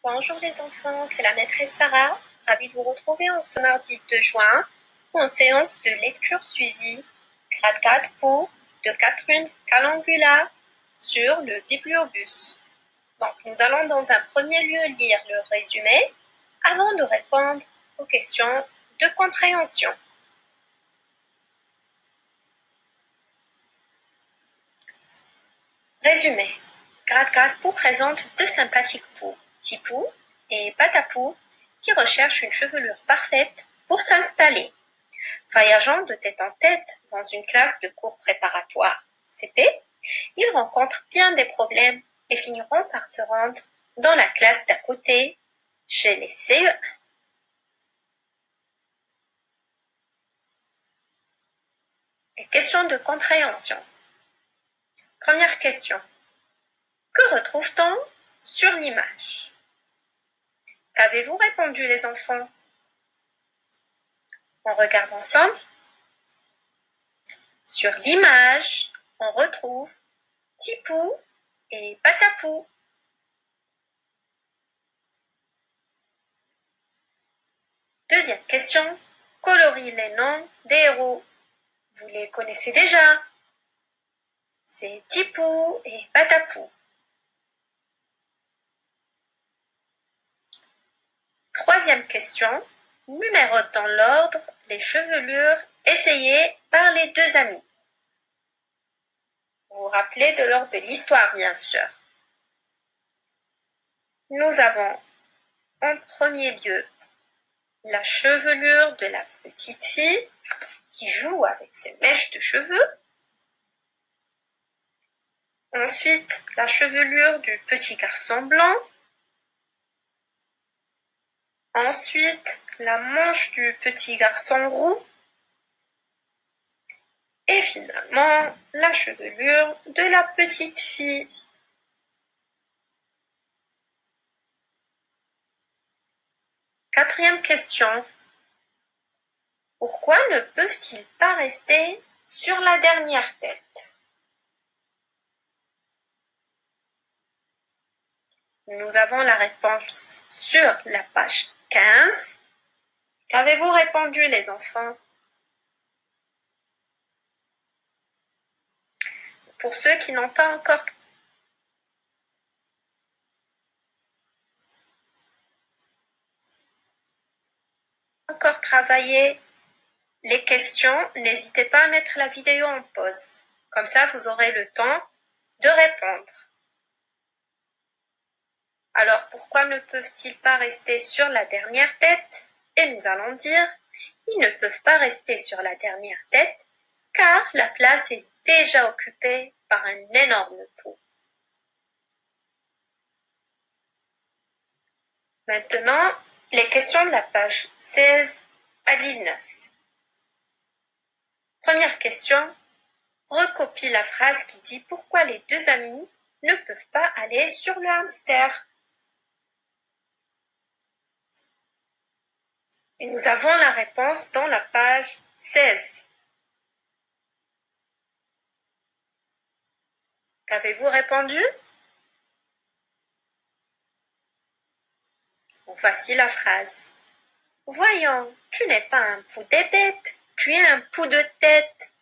Bonjour les enfants, c'est la maîtresse Sarah. Ravie de vous retrouver en ce mardi 2 juin en séance de lecture suivie grade 4 pour de Catherine Calangula sur le bibliobus. Donc nous allons dans un premier lieu lire le résumé avant de répondre aux questions de compréhension. Résumé. Grade 4 Pou présente deux sympathiques poux, Tipou et Patapou, qui recherchent une chevelure parfaite pour s'installer. Voyageant de tête en tête dans une classe de cours préparatoire CP, ils rencontrent bien des problèmes et finiront par se rendre dans la classe d'à côté, chez les CE1. Des questions de compréhension. Première question. Que retrouve-t-on sur l'image? Qu'avez-vous répondu les enfants? On regarde ensemble. Sur l'image, on retrouve Tipou et Patapou. Deuxième question. Colorie les noms des héros. Vous les connaissez déjà. C'est Tipou et Patapou. Troisième question. Numérote dans l'ordre les chevelures essayées par les deux amis. Vous vous rappelez de l'ordre de l'histoire, bien sûr. Nous avons en premier lieu la chevelure de la petite fille qui joue avec ses mèches de cheveux. Ensuite, la chevelure du petit garçon blanc. Ensuite, la manche du petit garçon roux. Et finalement, la chevelure de la petite fille. Quatrième question. Pourquoi ne peuvent-ils pas rester sur la dernière tête? Nous avons la réponse sur la page 15. Qu'avez-vous répondu les enfants? Pour ceux qui n'ont pas encore travaillé les questions, n'hésitez pas à mettre la vidéo en pause. Comme ça, vous aurez le temps de répondre. Alors, pourquoi ne peuvent-ils pas rester sur la dernière tête? Et nous allons dire, ils ne peuvent pas rester sur la dernière tête car la place est déjà occupée par un énorme pot. Maintenant, les questions de la page 16 à 19. Première question, recopie la phrase qui dit pourquoi les deux amis ne peuvent pas aller sur le hamster. Et nous avons la réponse dans la page 16. Qu'avez-vous répondu? Voici la phrase. Voyons, tu n'es pas un pou des bêtes, tu es un pou de tête.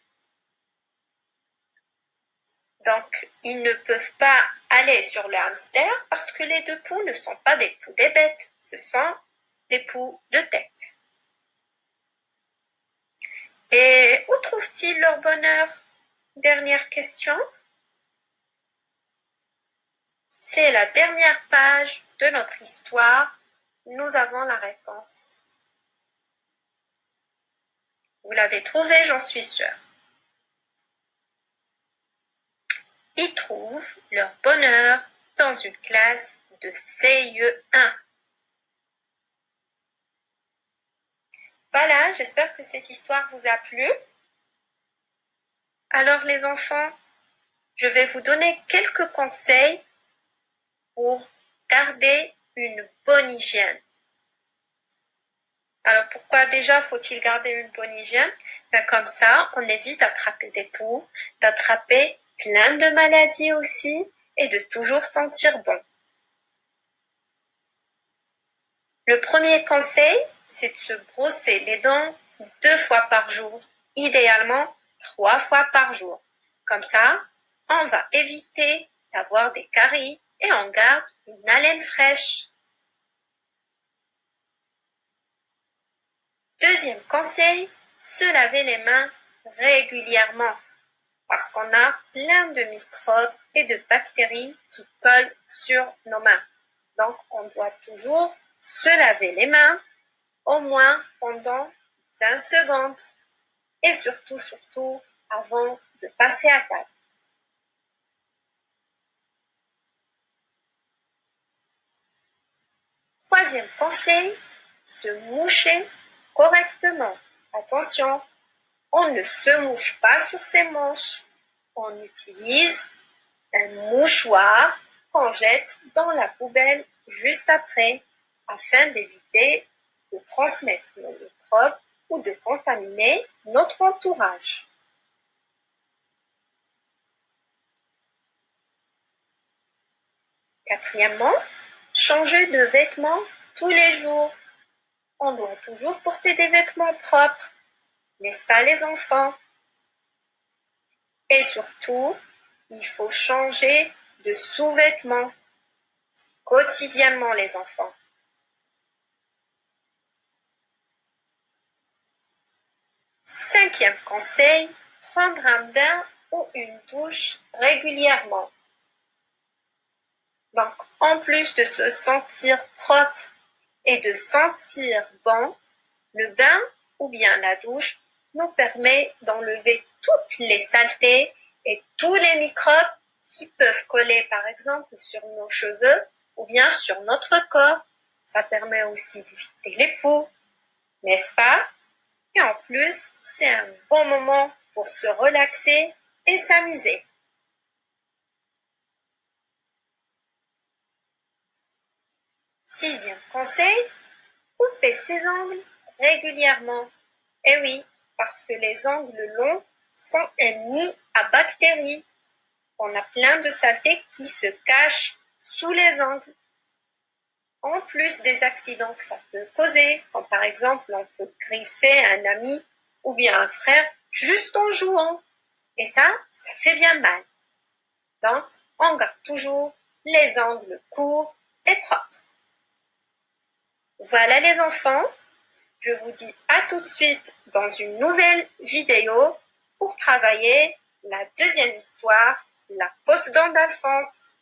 Donc, ils ne peuvent pas aller sur le hamster parce que les deux poux ne sont pas des poux des bêtes, ce sont des poux de tête. Et où trouvent-ils leur bonheur? Dernière question. C'est la dernière page de notre histoire. Nous avons la réponse. Vous l'avez trouvé, j'en suis sûre. Ils trouvent leur bonheur dans une classe de CE1. Voilà, j'espère que cette histoire vous a plu. Alors les enfants, je vais vous donner quelques conseils pour garder une bonne hygiène. Alors pourquoi déjà faut-il garder une bonne hygiène? Comme ça, on évite d'attraper des poux, d'attraper plein de maladies aussi et de toujours sentir bon. Le premier conseil, c'est de se brosser les dents 2 fois par jour, idéalement 3 fois par jour. Comme ça, on va éviter d'avoir des caries et on garde une haleine fraîche. Deuxième conseil, se laver les mains régulièrement parce qu'on a plein de microbes et de bactéries qui collent sur nos mains. Donc, on doit toujours se laver les mains au moins pendant 20 secondes et surtout avant de passer à table. Troisième conseil, se moucher correctement. Attention, on ne se mouche pas sur ses manches. On utilise un mouchoir qu'on jette dans la poubelle juste après afin d'éviter de transmettre nos microbes ou de contaminer notre entourage. Quatrièmement, changer de vêtements tous les jours. On doit toujours porter des vêtements propres, n'est-ce pas les enfants? Et surtout, il faut changer de sous-vêtements quotidiennement les enfants. Cinquième conseil, prendre un bain ou une douche régulièrement. Donc, en plus de se sentir propre et de sentir bon, le bain ou bien la douche nous permet d'enlever toutes les saletés et tous les microbes qui peuvent coller par exemple sur nos cheveux ou bien sur notre corps. Ça permet aussi d'éviter les poux, n'est-ce pas? Et en plus, c'est un bon moment pour se relaxer et s'amuser. Sixième conseil, couper ses ongles régulièrement. Eh oui, parce que les ongles longs sont un nid à bactéries. On a plein de saletés qui se cachent sous les ongles. En plus des accidents que ça peut causer, comme par exemple on peut griffer un ami ou bien un frère juste en jouant. Et ça fait bien mal. Donc, on garde toujours les ongles courts et propres. Voilà les enfants, je vous dis à tout de suite dans une nouvelle vidéo pour travailler la deuxième histoire, la fausse dent d'Alphonse.